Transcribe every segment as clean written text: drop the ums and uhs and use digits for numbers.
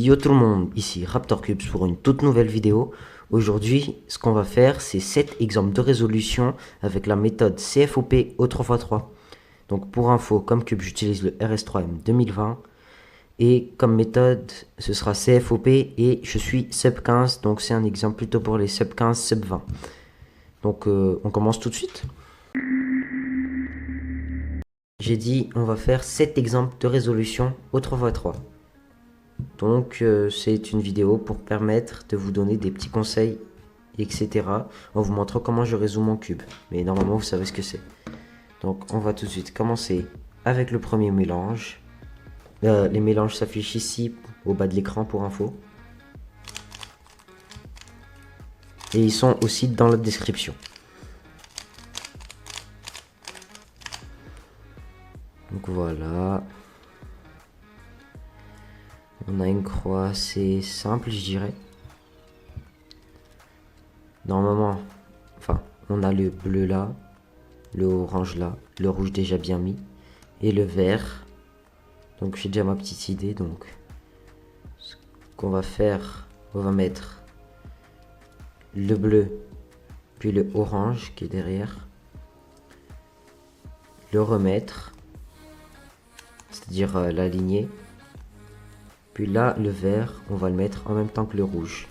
Yo tout le monde, ici Raptor Cubes pour une toute nouvelle vidéo. Aujourd'hui, ce qu'on va faire, c'est 7 exemples de résolution avec la méthode CFOP au 3x3. Donc pour info, comme cube, j'utilise le RS3M 2020. Et comme méthode, ce sera CFOP et je suis sub 15. Donc c'est un exemple plutôt pour les sub 15, sub 20. Donc on commence tout de suite. J'ai dit on va faire 7 exemples de résolution au 3x3. Donc c'est une vidéo pour permettre de vous donner des petits conseils, etc. en vous montrant comment je résous mon cube. Mais normalement vous savez ce que c'est. Donc on va tout de suite commencer avec le premier mélange. Les mélanges s'affichent ici au bas de l'écran pour info. Et ils sont aussi dans la description. Donc voilà. On a une croix assez simple, je dirais. Normalement, enfin, on a le bleu là, le orange là, le rouge déjà bien mis, et le vert. Donc j'ai déjà ma petite idée. Donc, ce qu'on va faire, on va mettre le bleu, puis le orange qui est derrière. Le remettre, c'est-à-dire l'aligner. Puis là, le vert, on va le mettre en même temps que le rouge.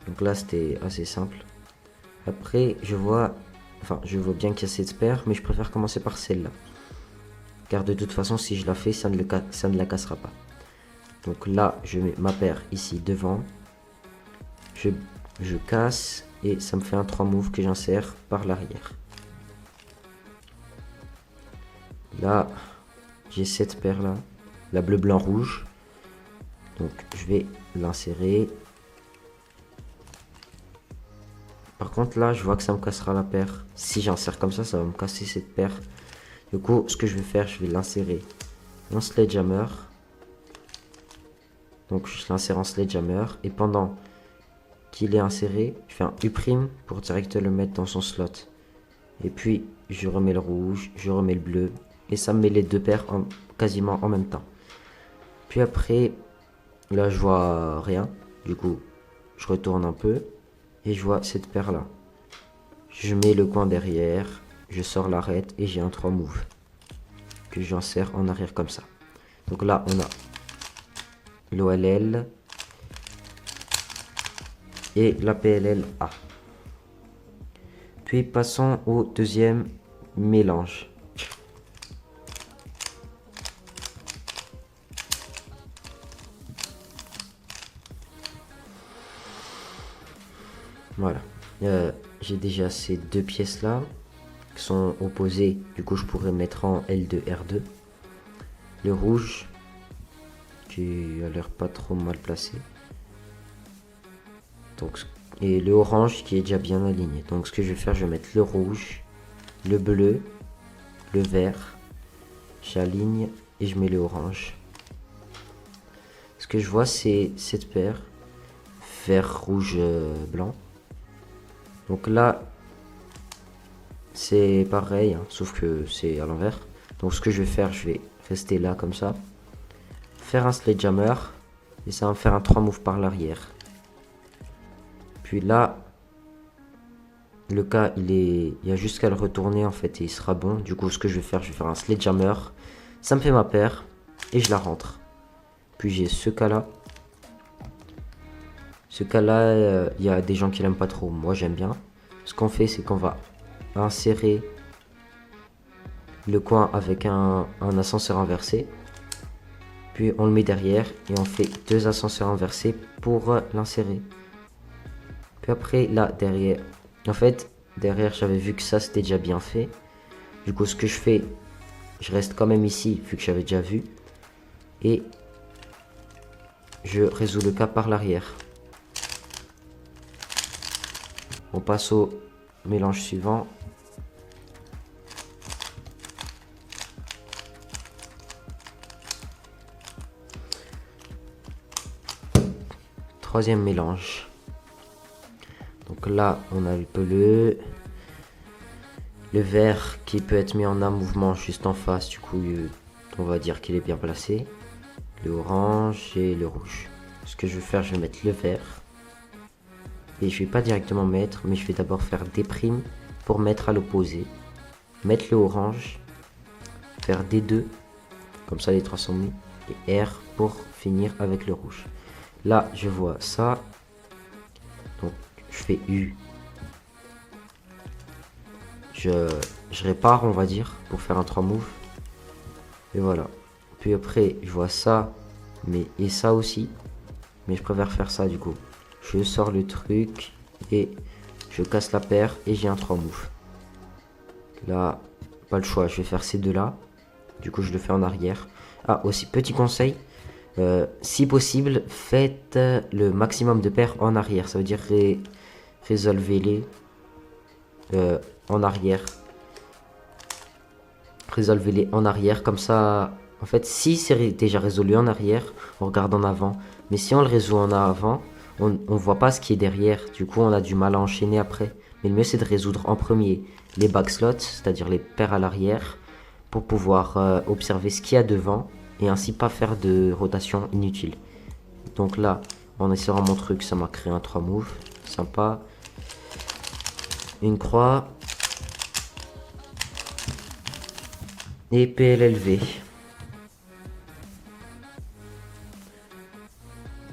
Donc là, c'était assez simple. Après, je vois bien qu'il y a cette paire, mais je préfère commencer par celle-là. Car de toute façon, si je la fais, ça ne la cassera pas. Donc là, je mets ma paire ici devant. Je casse et ça me fait un 3 move que j'insère par l'arrière. Là, j'ai cette paire-là, la bleu, blanc, rouge. Donc je vais l'insérer. Par contre là je vois que ça me cassera la paire. Si j'insère comme ça va me casser cette paire. Du coup ce que je vais faire, je vais l'insérer en sledgehammer. Donc je l'insère en sledgehammer. Et pendant qu'il est inséré, je fais un U' pour direct le mettre dans son slot. Et puis je remets le rouge, je remets le bleu. Et ça me met les deux paires quasiment en même temps. Puis après, là je vois rien. Du coup je retourne un peu. Et je vois cette paire là. Je mets le coin derrière. Je sors l'arête et j'ai un 3 move. Que j'insère en arrière comme ça. Donc là on a l'OLL. Et la PLLA. Puis passons au deuxième mélange. Voilà, j'ai déjà ces deux pièces là qui sont opposées, du coup je pourrais mettre en L2, R2. Le rouge qui a l'air pas trop mal placé. Donc, et le orange qui est déjà bien aligné. Donc ce que je vais faire, je vais mettre le rouge, le bleu, le vert. J'aligne et je mets le orange. Ce que je vois c'est cette paire, vert, rouge, blanc. Donc là, c'est pareil, hein, sauf que c'est à l'envers. Donc ce que je vais faire, je vais rester là comme ça. Faire un sledgehammer. Et ça va me faire un 3 move par l'arrière. Puis là, le cas, il y a juste qu'à le retourner en fait et il sera bon. Du coup, ce que je vais faire un sledgehammer. Ça me fait ma paire et je la rentre. Puis j'ai ce cas-là. Ce cas-là, il y a des gens qui l'aiment pas trop. Moi, j'aime bien. Ce qu'on fait, c'est qu'on va insérer le coin avec un ascenseur inversé. Puis on le met derrière et on fait deux ascenseurs inversés pour l'insérer. Puis après, là, derrière. En fait, derrière, j'avais vu que ça, c'était déjà bien fait. Du coup, ce que je fais, je reste quand même ici, vu que j'avais déjà vu. Et je résous le cas par l'arrière. On passe au mélange suivant. Troisième mélange. Donc là, on a le bleu. Le vert qui peut être mis en un mouvement juste en face. Du coup, on va dire qu'il est bien placé. le orange et le rouge. Ce que je vais faire, je vais mettre le vert. Et je vais pas directement mettre, mais je vais d'abord faire D' pour mettre à l'opposé. Mettre le orange. Faire D2. Comme ça, les trois sont mis. Et R pour finir avec le rouge. Là, je vois ça. Donc, je fais U. Je répare, on va dire, pour faire un 3 move. Et voilà. Puis après, je vois ça, mais et ça aussi. Mais je préfère faire ça du coup. Je sors le truc et je casse la paire et j'ai un 3 move. Là, pas le choix, je vais faire ces deux-là. Du coup, je le fais en arrière. Ah, aussi, petit conseil. Si possible, faites le maximum de paires en arrière. Ça veut dire résolvez-les en arrière. Résolvez-les en arrière. Comme ça, en fait, si c'est déjà résolu en arrière, on regarde en avant. Mais si on le résout en avant, on voit pas ce qui est derrière. Du coup, on a du mal à enchaîner après. Mais le mieux, c'est de résoudre en premier les backslots, c'est-à-dire les paires à l'arrière, pour pouvoir observer ce qu'il y a devant et ainsi pas faire de rotation inutile. Donc là, en essayant mon truc, ça m'a créé un 3 move. Sympa. Une croix. Et PLLV.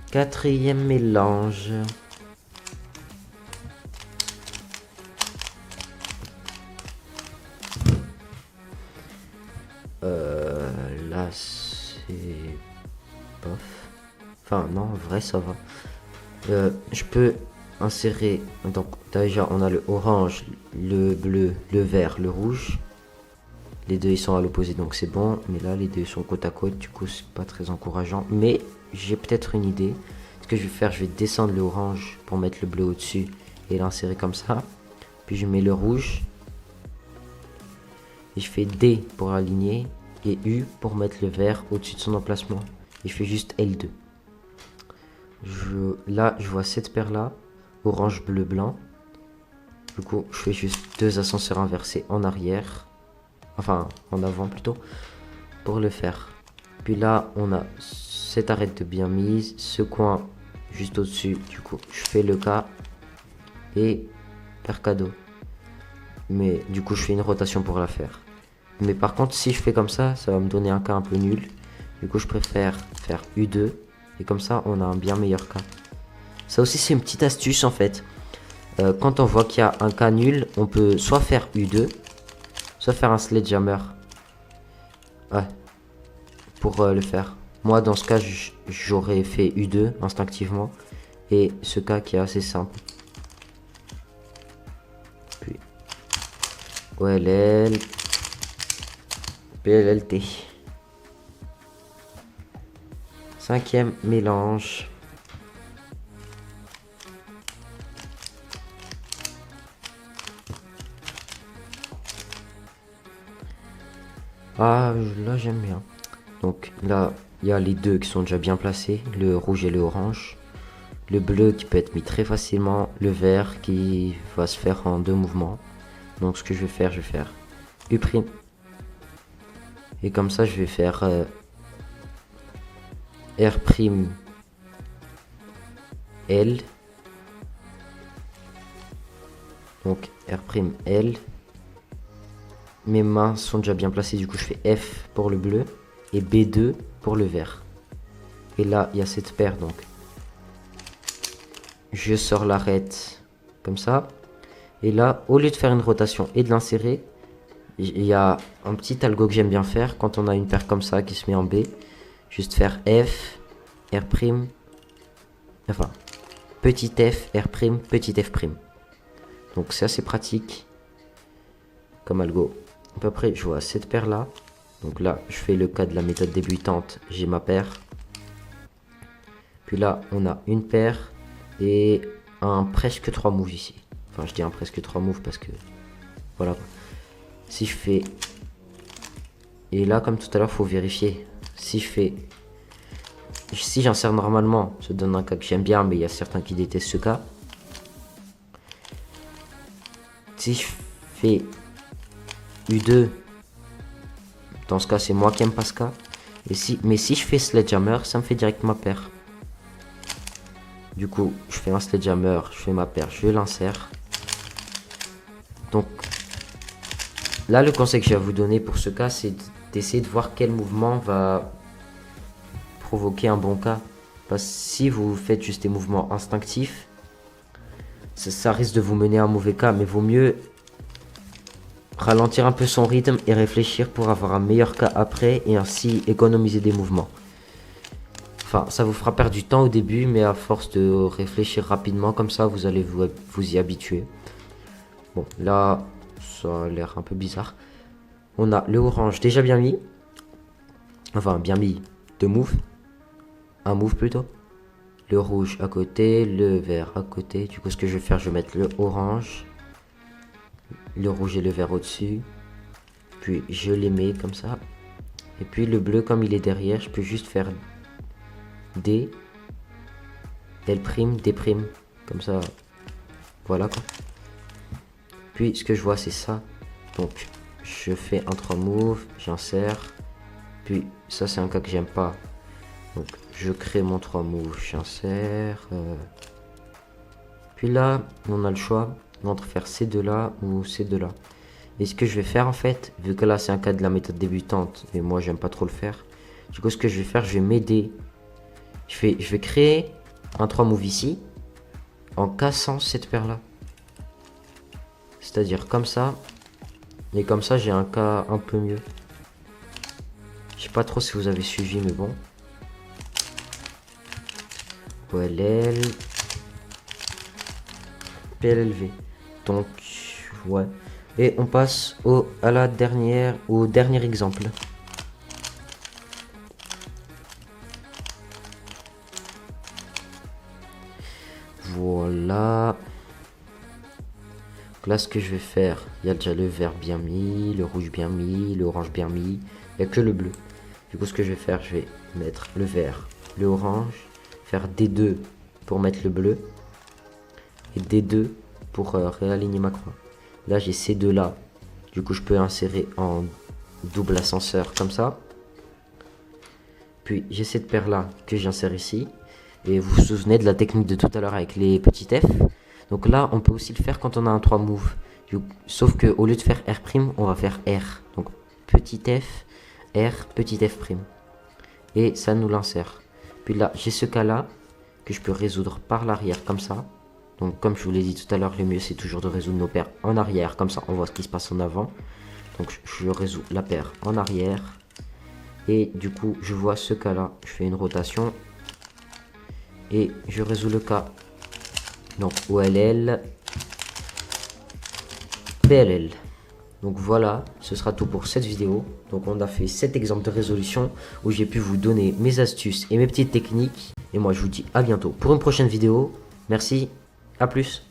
Quatrième mélange. Là, c'est bof. Enfin, non, en vrai, ça va. Je peux insérer. Donc, déjà, on a le orange, le bleu, le vert, le rouge. Les deux, ils sont à l'opposé, donc c'est bon. Mais là, les deux sont côte à côte. Du coup, c'est pas très encourageant. Mais j'ai peut-être une idée. Ce que je vais faire, je vais descendre le orange pour mettre le bleu au-dessus et l'insérer comme ça. Puis je mets le rouge. Et je fais D pour aligner. Et U pour mettre le vert au-dessus de son emplacement. Et je fais juste L2. Là, je vois cette paire-là. Orange, bleu, blanc. Du coup, je fais juste deux ascenseurs inversés en arrière. Enfin, en avant plutôt. Pour le faire. Puis là, on a cette arête de bien mise. Ce coin juste au-dessus. Du coup, je fais le K. Et paire cadeau. Mais du coup, je fais une rotation pour la faire. Mais par contre, si je fais comme ça va me donner un cas un peu nul. Du coup, je préfère faire U2. Et comme ça, on a un bien meilleur cas. Ça aussi, c'est une petite astuce en fait. Quand on voit qu'il y a un cas nul, on peut soit faire U2, soit faire un sledgehammer. Ouais, pour le faire. Moi, dans ce cas, j'aurais fait U2 instinctivement. Et ce cas qui est assez simple. Puis, OLL. PLLT. Cinquième mélange. Ah, là j'aime bien. Donc là, il y a les deux qui sont déjà bien placés, le rouge et le orange. Le bleu qui peut être mis très facilement, le vert qui va se faire en deux mouvements. Donc ce que je vais faire U'. Et comme ça, je vais faire R'. L. Donc R'. Mes mains sont déjà bien placées, du coup je fais F pour le bleu et B2 pour le vert. Et là, il y a cette paire, donc je sors l'arête comme ça. Et là, au lieu de faire une rotation et de l'insérer, il y a un petit algo que j'aime bien faire quand on a une paire comme ça qui se met en B. Juste faire F, R', enfin, petit F, R', petit F'. Donc c'est assez pratique comme algo. À peu près, je vois cette paire là. Donc là, je fais le cas de la méthode débutante. J'ai ma paire. Puis là, on a une paire et un presque 3 moves ici. Enfin, je dis un presque 3 moves parce que... Voilà. Si je fais... Et là, comme tout à l'heure, faut vérifier. Si je fais... Si j'insère normalement, ça donne un cas que j'aime bien, mais il y a certains qui détestent ce cas. Si je fais U2, dans ce cas, c'est moi qui aime pas ce cas. Mais si je fais sledgehammer, ça me fait direct ma paire. Du coup, je fais un sledgehammer, je fais ma paire, je l'insère. Donc, là, le conseil que j'ai à vous donner pour ce cas, c'est d'essayer de voir quel mouvement va provoquer un bon cas. Parce que si vous faites juste des mouvements instinctifs, ça risque de vous mener à un mauvais cas. Mais vaut mieux ralentir un peu son rythme et réfléchir pour avoir un meilleur cas après et ainsi économiser des mouvements. Enfin, ça vous fera perdre du temps au début, mais à force de réfléchir rapidement comme ça, vous allez vous y habituer. Bon, là, ça a l'air un peu bizarre. On a le orange déjà bien mis. Enfin, bien mis. Deux moves. Un move plutôt. Le rouge à côté, le vert à côté. Du coup, ce que je vais faire, je vais mettre le orange. Le rouge et le vert au-dessus. Puis, je les mets comme ça. Et puis, le bleu, comme il est derrière, je peux juste faire D. L', D'. Comme ça. Voilà quoi. Puis, ce que je vois, c'est ça. Donc, je fais un 3 move, j'insère. Puis, ça, c'est un cas que j'aime pas. Donc, je crée mon 3 move, j'insère. Puis là, on a le choix entre faire ces deux-là ou ces deux-là. Et ce que je vais faire, en fait, vu que là, c'est un cas de la méthode débutante, et moi, j'aime pas trop le faire. Du coup, ce que je vais faire, je vais m'aider. Je vais créer un 3 move ici, en cassant cette paire-là. C'est-à-dire comme ça. Et comme ça, j'ai un cas un peu mieux. Je sais pas trop si vous avez suivi, mais bon. OLL. PLLV. Donc, ouais. Et on passe au dernier exemple. Voilà. Donc là, ce que je vais faire, il y a déjà le vert bien mis, le rouge bien mis, le orange bien mis. Il n'y a que le bleu. Du coup, ce que je vais faire, je vais mettre le vert, le orange, faire D2 pour mettre le bleu et D2 pour réaligner ma croix. Là, j'ai ces deux-là. Du coup, je peux insérer en double ascenseur comme ça. Puis, j'ai cette paire-là que j'insère ici. Et vous vous souvenez de la technique de tout à l'heure avec les petits F. Donc là, on peut aussi le faire quand on a un 3 move. Sauf qu'au lieu de faire R', on va faire R. Donc, petit F, R, petit F'. Et ça nous l'insère. Puis là, j'ai ce cas-là que je peux résoudre par l'arrière comme ça. Donc, comme je vous l'ai dit tout à l'heure, le mieux c'est toujours de résoudre nos paires en arrière. Comme ça, on voit ce qui se passe en avant. Donc, je résous la paire en arrière. Et du coup, je vois ce cas-là. Je fais une rotation. Et je résous le cas. Donc, OLL, PLL. Donc voilà, ce sera tout pour cette vidéo. Donc on a fait 7 exemples de résolution où j'ai pu vous donner mes astuces et mes petites techniques. Et moi je vous dis à bientôt pour une prochaine vidéo. Merci, à plus.